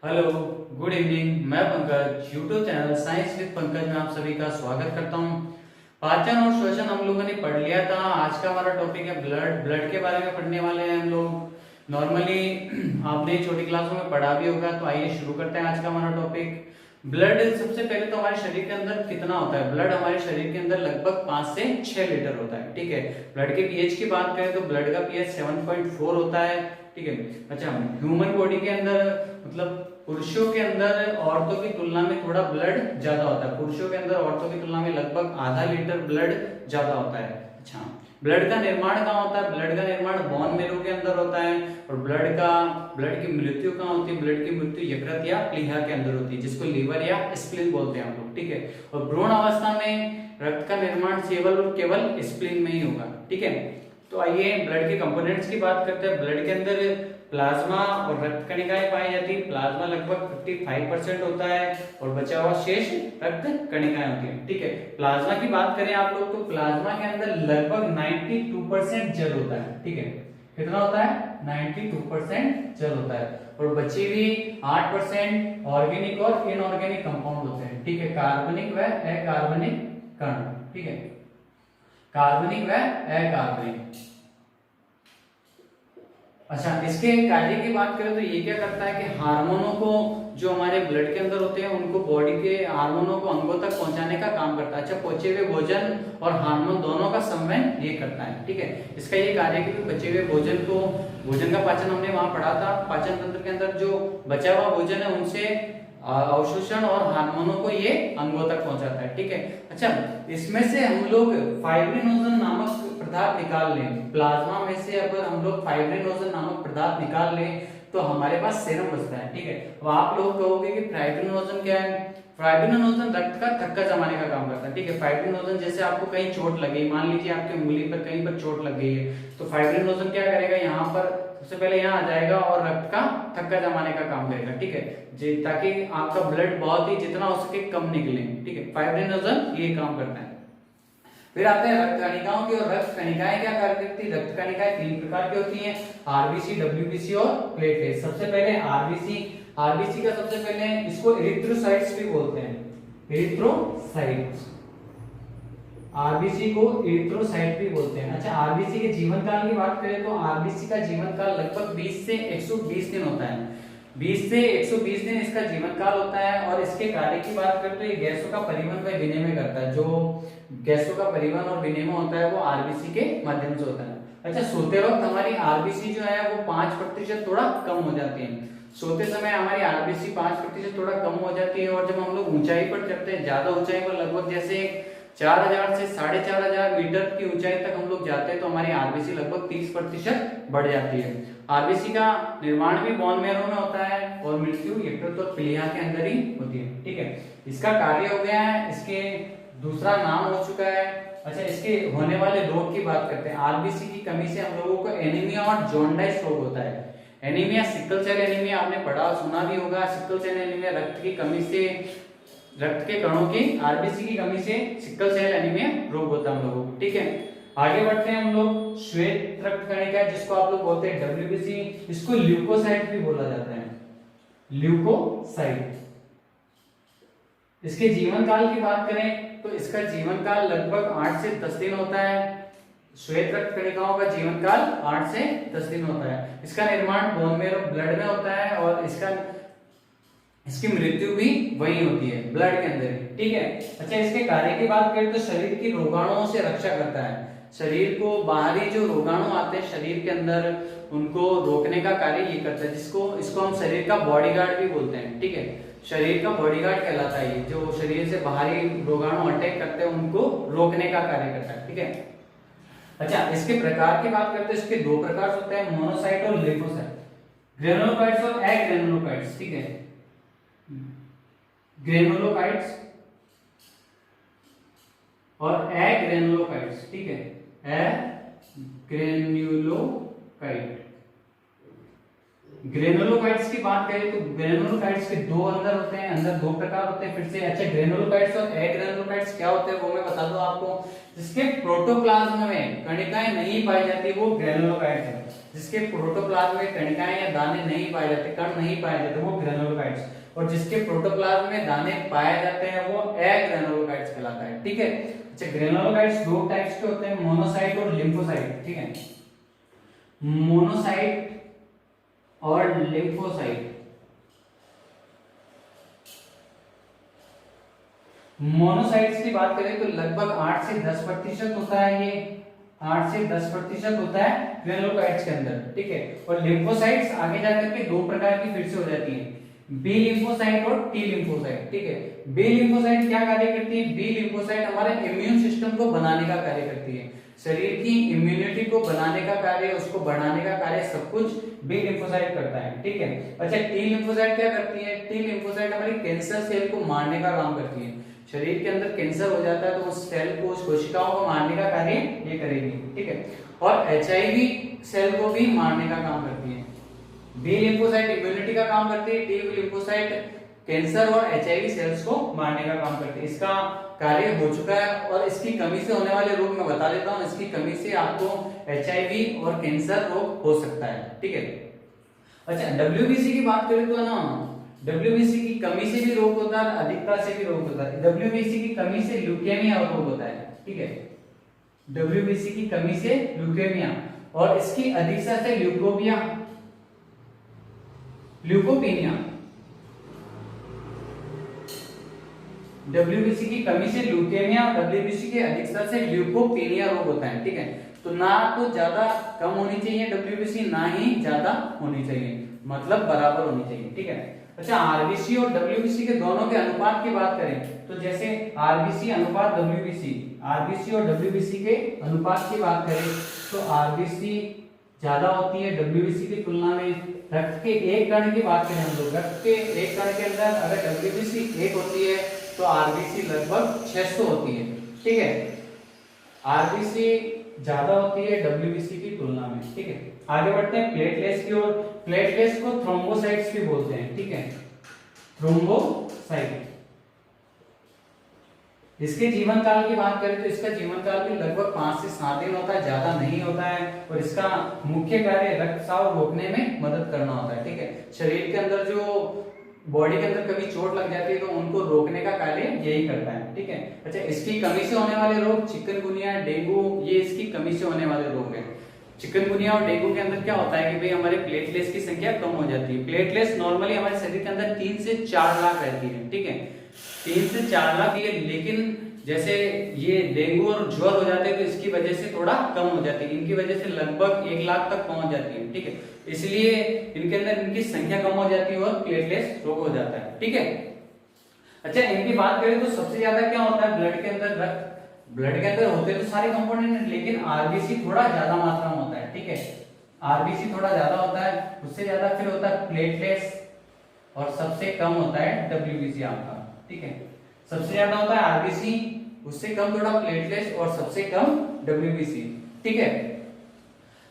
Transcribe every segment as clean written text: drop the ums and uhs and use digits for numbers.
Hello, good evening. मैं Pankaj YouTube channel science with Pankaj में आप सभी का स्वागत करता हूं। पाचन और श्वसन हम लोगों ने पढ़ लिया था। आज का हमारा टॉपिक है ब्लड के बारे में पढ़ने वाले हैं हम लोग। नॉर्मली आपने छोटी क्लासों में पढ़ा भी होगा, तो आइए शुरू करते हैं आज का हमारा टॉपिक। ब्लड सबसे पहले तो हमारे शरीर के अंदर कितना होता है? ब्लड हमारे शरीर के अंदर लगभग 5 से 6 लीटर होता है। ठीक है। ब्लड के पीएच की बात करें तो ब्लड का पीएच 7.4 होता है। ठीक है। अच्छा, ह्यूमन बॉडी के अंदर मतलब पुरुषों के अंदर औरतों की तुलना में थोड़ा ब्लड ज्यादा होता है। पुरुषों के अंदर औरतों की तुलना में लगभग आधा लीटर ब्लड ज्यादा होता है। अच्छा, ब्लड का निर्माण कहाँ होता है? ब्लड का निर्माण बोन मैरो के अंदर होता है। और ब्लड की मृत्यु कहाँ होती है? ब्लड की मृत्यु यकृत या प्लीहा के अंदर होती है, जिसको लीवर या स्प्लीन बोलते हैं हम लोग। ठीक है। और भ्रूण अवस्था में रक्त का निर्माण केवल स्प्लीन में ही होगा। ठीक है। तो आइए ब्लड के कंपोनेंट्स की बात करते हैं। ब्लड के अंदर प्लाज्मा और रक्त कणिकाएं पाई जाती है। प्लाज्मा लगभग 55% होता है और बचा हुआ शेष रक्त कणिकाएं होती है। ठीक है। प्लाज्मा की बात करें आप लोग तो प्लाज्मा के अंदर लगभग 92% जल होता है। ठीक है। कितना होता है? 92% जल होता है और बची हुई 8% ऑर्गेनिक और इनऑर्गेनिक कंपाउंड होते हैं। ठीक है। कार्बनिक व अकार्बनिक कण। ठीक है। कार्बनिक व अकार्बनिक। अच्छा, इसके कार्य की बात करें तो ये क्या करता है कि हार्मोनों को जो हमारे ब्लड के अंदर होते हैं उनको बॉडी के हार्मोनों को अंगों तक पहुंचाने का काम करता है। अच्छा, पहुंचे हुए भोजन और हार्मोन दोनों का समन्वय ये करता है। ठीक है। इसका ये कार्य है कि बचे हुए भोजन का पाचन हमने वहां पढ़ा था। पाचन तंत्र के अंदर जो बचा हुआ भोजन है उनसे अवशोषण और हार्मोनों को ये अंगों तक पहुंचाता है। ठीक है। अच्छा, इसमें से हम लोग फाइब्रिनोजन नामक पदार्थ निकाल लें। प्लाज्मा में से अगर हम लोग फाइब्रिनोजन नामक पदार्थ निकाल लें तो हमारे पास सीरम बचता है। ठीक है। अब आप लोग कहोगे कि फाइब्रिनोजन क्या है? फाइब्रिनोजन रक्त का थक्का जमाने का काम करता है। ठीक है। फाइब्रिनोजन जैसे आपको कहीं चोट लगी, मान लीजिए आपकी उंगली पर कहीं पर चोट लग गई है, तो फाइब्रिनोजन क्या करेगा? यहाँ पर सबसे पहले यहाँ आ जाएगा और रक्त का थक्का जमाने का काम करेगा। ठीक है। ताकि आपका ब्लड बहुत ही जितना हो सके कम निकले। ठीक है। फाइब्रिनोजन ये काम करता है। फिर आते हैं रक्त कणिकाओं की। और रक्त कणिकाएं क्या कार्य करती है? रक्त कणिकाएं 3 प्रकार की होती हैं, आरबीसी, डब्ल्यूबीसी और प्लेटलेट। सबसे पहले आरबीसी का सबसे पहले इसको इरिथ्रोसाइट्स भी बोलते हैं। इरिथ्रोसाइट्स, आरबीसी को इरिथ्रोसाइट भी बोलते हैं। अच्छा, आरबीसी के जीवन काल की बात करें तो आरबीसी का जीवन काल लगभग 20 से 120 दिन होता है। 20 से 120 दिन इसका जीवन काल होता है। और इसके कार्य की बात करें तो ये गैसों का परिवहन व विनिमय करता है। जो गैसों का परिवहन और विनिमय होता है वो आरबीसी के माध्यम से होता है। अच्छा, सोते वक्त हमारी आरबीसी जो है वो 5% थोड़ा कम हो जाती है। सोते समय हमारी आरबीसी 5% थोड़ा कम हो जाती है। और जब हम लोग ऊंचाई पर चढ़ते हैं, ज्यादा ऊंचाई पर लगभग जैसे 4000 से 4500 मीटर की ऊंचाई तक हम लोग जाते हैं तो हमारी आरबीसी लगभग 30% बढ़ जाती है। आरबीसी का निर्माण भी बोन मैरो में होता है और मृत्यु यकृत और प्लीहा के अंदर ही होती है। ठीक है। इसका कार्य हो गया है, इसके दूसरा नाम हो चुका है। अच्छा, इसके होने वाले रोग की बात करते हैं। आरबीसी की कमी से हम लोगों को एनीमिया और जॉन्डिस रोग होता है। एनीमिया, सिकल सेल एनीमिया आपने पढ़ा सुना भी होगा। सिकल सेल एनीमिया रक्त की कमी से, रक्त के कणों की आरबीसी की कमी से सिकल सेल एनीमिया रोग होता है हम लोगों को। ठीक है। आगे बढ़ते हैं हम लोग। श्वेत रक्त कणिका जिसको आप लोग बोलते हैं डब्ल्यूबीसी, इसको ल्यूकोसाइट भी बोला जाता है। ल्यूकोसाइट। इसके जीवन काल की बात करें तो इसका जीवन काल लगभग 8 से 10 दिन होता है। श्वेत रक्त कणिकाओं का जीवन काल 8 से 10 दिन होता है। इसका निर्माण बोन मैरो ब्लड में होता है और इसकी मृत्यु भी वही होती है, ब्लड के अंदर ही। ठीक है। अच्छा, इसके कार्य की बात करें तो शरीर की रोगाणुओं से रक्षा करता है। शरीर को बाहरी जो रोगाणु आते हैं शरीर के अंदर उनको रोकने का कार्य ये करता है, इसको हम शरीर का बॉडीगार्ड भी बोलते हैं। ठीक है। शरीर का बॉडीगार्ड कहलाता है, जो शरीर से बाहरी रोगाणु अटैक करते हैं उनको रोकने का कार्य करता है। ठीक है। अच्छा, इसके प्रकार की बात करते हैं। इसके 2 प्रकार होते हैं, मोनोसाइट और लिम्फोसाइट। ग्रेनुलोकाइट्स और एग्रेनुलोकाइट्स। ठीक है। ग्रेनुलोकाइट्स और एग्रेनुलोकाइट्स। ठीक है। एग्रेनुलोकाइट। ग्रेनुलोकाइट्स की बात करें तो ग्रेनुलोकाइट्स के 2 होते हैं, अंदर 2 प्रकार होते हैं फिर से। अच्छा, ग्रेनुलोकाइट्स और एग्रेनुलोकाइट्स क्या होते हैं वो मैं बता दूं आपको। जिसके प्रोटोप्लाज्म में कणिकाएं नहीं पाई जाती वो ग्रेनुलोकाइट है। जिसके प्रोटोप्लाज्म में कणिकाएं या दाने नहीं पाए जाते, कण नहीं पाए जाते, वो ग्रेनुलोकाइट्स, और जिसके प्रोटोप्लाज्म में दाने पाए जाते हैं वो एग्रेनुलोकाइट्स कहलाता है। ठीक है। अच्छा, ग्रेनुलोकाइट्स दो टाइप्स के होते हैं, मोनोसाइट और लिम्फोसाइट। ठीक है, मोनोसाइट और लिम्फोसाइट। मोनोसाइट्स की बात करें तो लगभग 8 से 10% होता है, ये 8 से 10% होता है ग्रेनुलोकाइट्स के अंदर। ठीक है, और लिम्फोसाइट्स आगे जाकर के दो प्रकार की फिर से हो जाती है, बी लिम्फोसाइट और टी लिम्फोसाइट। ठीक है, बी लिम्फोसाइट क्या कार्य करती है? बी लिम्फोसाइट हमारे इम्यून सिस्टम को बनाने का कार्य करती है, शरीर की इम्यूनिटी को बनाने का कार्य, उसको बढ़ाने का कार्य सब कुछ बी लिम्फोसाइट करता है। ठीक है। अच्छा, टी लिम्फोसाइट क्या करती है? टी लिम्फोसाइट हमारी कैंसर सेल को मारने का काम करती है। शरीर के अंदर कैंसर हो जाता है तो उस सेल को, उस कोशिकाओं को मारने का कार्य ये करेगी। ठीक है, और एचआईवी सेल को भी मारने का काम करती है। बी लिम्फोसाइट इम्यूनिटी का काम करती है, टी लिम्फोसाइट कैंसर और एचआईवी सेल्स को मारने का काम करती है। इसका कार्य हो चुका है, और इसकी कमी से होने वाले रोग मैं बता देता हूं। इसकी कमी से आपको एचआईवी और कैंसर रोग हो सकता है। ठीक है। अच्छा, डब्ल्यूबीसी की बात करें तो ना, डब्ल्यूबीसी की कमी से भी रोग होता है, अधिकता से भी रोग होता है। डब्ल्यूबीसी की कमी से ल्यूकेमिया रोग होता है। ठीक है, डब्ल्यूबीसी की कमी से ल्यूकेमिया, और इसकी अधिकता से ल्यूकोपिया, ल्यूकोपेनिया। डब्ल्यूबीसी की कमी से ल्यूकेमिया, डब्ल्यूबीसी की अधिकता से ल्यूकोपेनिया रोग होता है। ठीक है, तो ना तो ज्यादा कम होनी चाहिए डब्ल्यूबीसी, ना ही ज्यादा होनी चाहिए, मतलब बराबर होनी चाहिए। ठीक है। अच्छा, आरबीसी और डब्ल्यूबीसी के दोनों के अनुपात की बात करें तो जैसे आरबीसी अनुपात डब्ल्यूबीसी, आरबीसी और डब्ल्यूबीसी के अनुपात की बात करें तो आरबीसी ज्यादा होती है डब्ल्यूबीसी की तुलना में। रक्त के एक कण की बात करें हम लोग, रक्त के एक कण के अंदर अगर डब्ल्यूबीसी 1 होती है तो आरबीसी लगभग 600 होती है। ठीक है, आरबीसी ज्यादा होती है डब्ल्यूबीसी की तुलना में। ठीक है, आगे बढ़ते हैं प्लेटलेट्स की ओर। प्लेटलेट्स को थ्रोम्बोसाइट्स भी बोलते हैं। ठीक है, थ्रोम्बोसाइट। इसके जीवन काल की बात करें तो इसका जीवन काल भी लगभग 5 से 7 दिन होता है, ज्यादा नहीं होता है, और इसका मुख्य कार्य रक्तस्राव रोकने में मदद करना होता है। ठीक है, शरीर के अंदर जो बॉडी के अंदर कभी चोट लग जाती है तो उनको रोकने का कार्य यही करता है। ठीक है। अच्छा, इसकी कमी से होने वाले रोग चिकनगुनिया, डेंगू, ये इसकी कमी से होने वाले रोग हैं। चिकनगुनिया और डेंगू के अंदर क्या होता है कि भाई हमारे प्लेटलेट्स की संख्या कम हो जाती है। प्लेटलेट्स नॉर्मली हमारे शरीर के अंदर 3 से 4 लाख रहती है। ठीक है, 3 से 4 लाख, लेकिन जैसे ये डेंगू और ज्वर हो जाते हैं तो इसकी वजह से थोड़ा कम हो जाती है, इनकी वजह से लगभग 1 लाख तक पहुंच जाती है। ठीक है, इसलिए इनके अंदर इनकी संख्या कम हो जाती है और प्लेटलेट्स रोग हो जाता है। ठीक है। अच्छा, इनकी बात करें तो सबसे ज्यादा क्या होता है ब्लड के अंदर? रक्त, ब्लड के अंदर होते तो सारे कंपोनेंट, लेकिन आरबीसी थोड़ा ज्यादा मात्रा में होता है। ठीक है, आरबीसी थोड़ा ज्यादा होता है, उससे ज्यादा फिर होता है प्लेटलेट्स, और सबसे कम होता है डब्ल्यूबीसी आपका। ठीक है, सबसे ज्यादा होता है आरबीसी, उससे कम थोड़ा प्लेटलेट्स, और सबसे कम डब्ल्यूबीसी। ठीक है,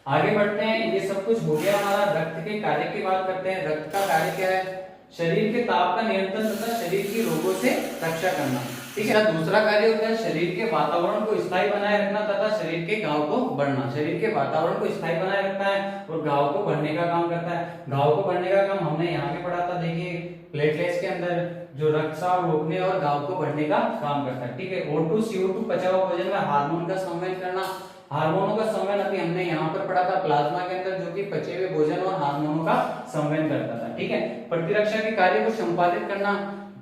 आगे बढ़ते हैं। ये सब कुछ हो गया हमारा। रक्त के कार्य की बात करते हैं। रक्त का कार्य क्या है? शरीर के ताप का नियंत्रण तथा शरीर की रोगों से रक्षा करना। ठीक है, दूसरा कार्य होता है शरीर के वातावरण को स्थायी बनाए रखना तथा शरीर के घाव को बढ़ना। शरीर के वातावरण को स्थायी बनाए रखता है और घाव को बढ़ने का काम करता है। घाव को बढ़ने का काम हमने यहाँ पे पढ़ा था, देखिए प्लेटलेट्स के अंदर, जो रक्तस्राव रोकने और घाव को बढ़ने का काम करता है। ठीक है, O2 CO2 पचा हुआ भोजन में हार्मोन का संवहन करना। हार्मोनों का संवहन अभी हमने यहाँ पर पढ़ा था प्लाज्मा के अंदर, जो कि पचे हुए भोजन और हार्मोनों का संवहन करता था। ठीक है, प्रतिरक्षा के कार्य को संपादित करना।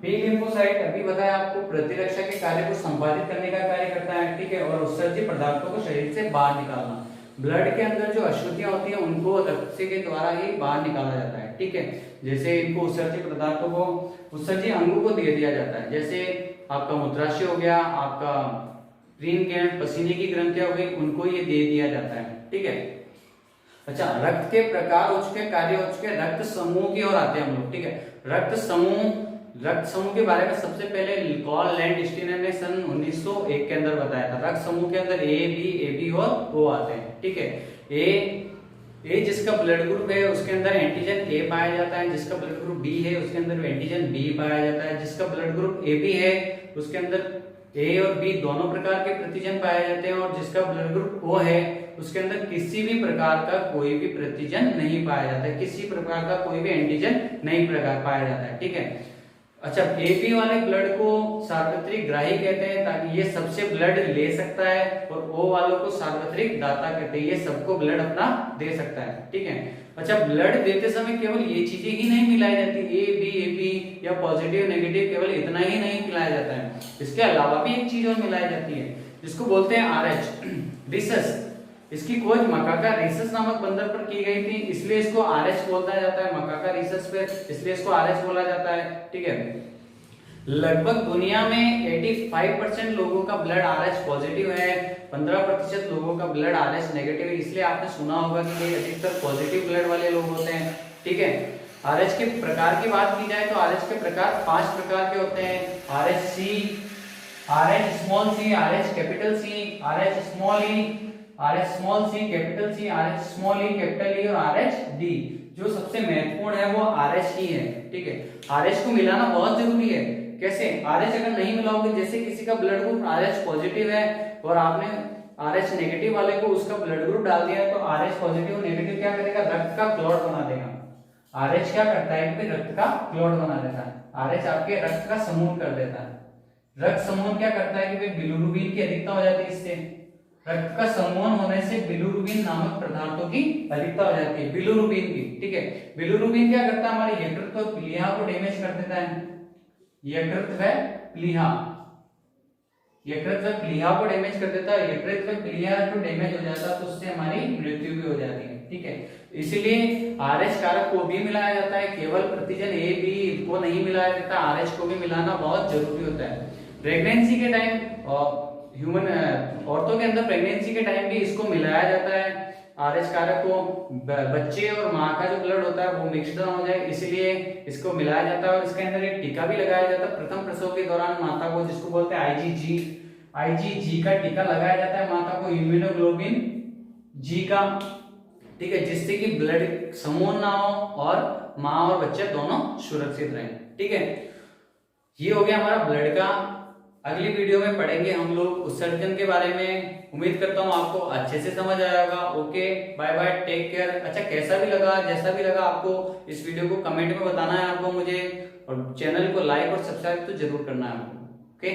बी लिम्फोसाइट अभी बताया आपको, प्रतिरक्षा के कार्य को संपादित करने का कार्य करता है। ठीक है, और उत्सर्जित पदार्थों को शरीर से बाहर निकालना। ब्लड के अंदर जो अशुद्धियां होती हैं उनको रक्त के द्वारा ही बाहर निकाला जाता है। ठीक है, जैसे इनको उत्सर्जित पदार्थों को, उत्सर्जित अंगों को दे दिया जाता है, जैसे आपका मूत्राशय हो गया, आपका ऋण ग्रंथ, पसीने की ग्रंथियां हो गई, उनको ये दे दिया जाता है। ठीक है। अच्छा, रक्त के प्रकार हो चुके, कार्य हो चुके, रक्त समूह की ओर आते हैं हम लोग। ठीक है, रक्त समूह के बारे में सबसे पहले कॉल लैंडस्टीनर ने सन 1901 के अंदर बताया था। रक्त समूह के अंदर ए, बी, एबी और ओ आते हैं। ठीक है, ए जिसका ब्लड ग्रुप है उसके अंदर एंटीजन ए पाया जाता है, जिसका ब्लड ग्रुप बी है उसके अंदर एंटीजन बी पाया जाता है, जिसका ब्लड ग्रुप ए बी है उसके अंदर ए और बी दोनों प्रकार के प्रतिजन पाए जाते हैं, और जिसका ब्लड ग्रुप ओ है उसके अंदर किसी भी प्रकार का कोई भी प्रतिजन नहीं पाया जाता है, किसी प्रकार का कोई भी एंटीजन नहीं पाया जाता है। ठीक है, अच्छा, एबी वाले ब्लड को सार्वत्रिक ग्राही कहते हैं ताकि ये सबसे ब्लड ले सकता है, और ओ वालों को सार्वत्रिक दाता कहते हैं, ये सबको ब्लड अपना दे सकता है। ठीक है, अच्छा, ब्लड देते समय केवल ये चीजें ही नहीं मिलाई जाती, ए बी एपी या पॉजिटिव नेगेटिव, केवल इतना ही नहीं मिलाया जाता है, इसके अलावा भी एक चीज और मिलाई जाती है जिसको बोलते हैं आरएच, रिसस। इसकी खोज मकाका रिसस नामक बंदर पर की गई थी, इसलिए इसको आरएच बोलता जाता है, मकाका रिसस पे, इसलिए इसको आरएच बोला जाता है। ठीक है, लगभग दुनिया में 85% लोगों का ब्लड आरएच पॉजिटिव है, 15% लोगों का ब्लड आरएच नेगेटिव है, इसलिए आपने सुना होगा कि ये अधिकतर पॉजिटिव ब्लड वाले लोग होते हैं। ठीक है, आरएच के प्रकार की बात की जाए तो आरएच के प्रकार 5 प्रकार के होते हैं, Rh C, Rh small C, Rh capital C, Rh small E, Rh small C, capital C, Rh small E, capital E और आरएच डी। जो सबसे महत्वपूर्ण है वो आरएच ही है। ठीक है, आरएच को मिलाना बहुत जरूरी है। कैसे? आरएच अगर नहीं मिलाओगे, जैसे किसी का ब्लड ग्रुप आरएच पॉजिटिव है और आपने आरएच नेगेटिव वाले को उसका ब्लड ग्रुप डाल दिया, तो आरएच पॉजिटिव नेगेटिव क्या करेगा? रक्त का क्लॉट बना देगा। आरएच क्या करता है कि रक्त का क्लॉट बना देता है, आरएच आपके रक्त का समूह कर देता है। रक्त समूह क्या करता है कि बिलिरुबिन की अधिकता हो जाती है, इससे रक्त का समूहन होने से बिलिरुबिन नामक पदार्थों की अधिकता हो जाती है, बिलिरुबिन की। ठीक है, बिलिरुबिन क्या करता है? हमारे यकृत प्लीहा को डैमेज कर देता है, यकृत प्लीहा, यकृत प्लीहा को डैमेज कर देता है। यकृत प्लीहा जो डैमेज हो जाता है तो उससे हमारी मृत्यु भी हो जाती है। ठीक है, इसलिए आरएच कारक को भी मिलाया जाता है, केवल प्रतिजन ए बी को नहीं मिलाया जाता, आरएच को भी मिलाना बहुत जरूरी होता है। प्रेगनेंसी के टाइम ह्यूमन औरतों के अंदर प्रेगनेंसी के टाइम भी इसको मिलाया जाता है, आरएच कारक को। बच्चे और माँ का जो ब्लड होता है वो मिक्स ना हो जाए, इसलिए इसको मिलाया जाता है। और इसके अंदर एक टीका भी लगाया जाता है प्रथम प्रसव के दौरान माता को, जिसको बोलते हैं आईजीजी। आईजीजी का टीका लगाया जाता है माता को, इम्यूनोग्लोबिन जी का। ठीक है, जिससे कि ब्लड समूह ना हो और माँ और बच्चे दोनों सुरक्षित रहें। ठीक है, ये हो गया हमारा ब्लड का। अगली वीडियो में पढ़ेंगे हम लोग उत्सर्जन के बारे में। उम्मीद करता हूँ आपको अच्छे से समझ आया होगा। Okay, bye bye, take care. अच्छा, कैसा भी लगा, जैसा भी लगा आपको इस वीडियो को कमेंट में बताना है आपको मुझे, और चैनल को लाइक और सब्सक्राइब तो जरूर करना है आपको। ओके।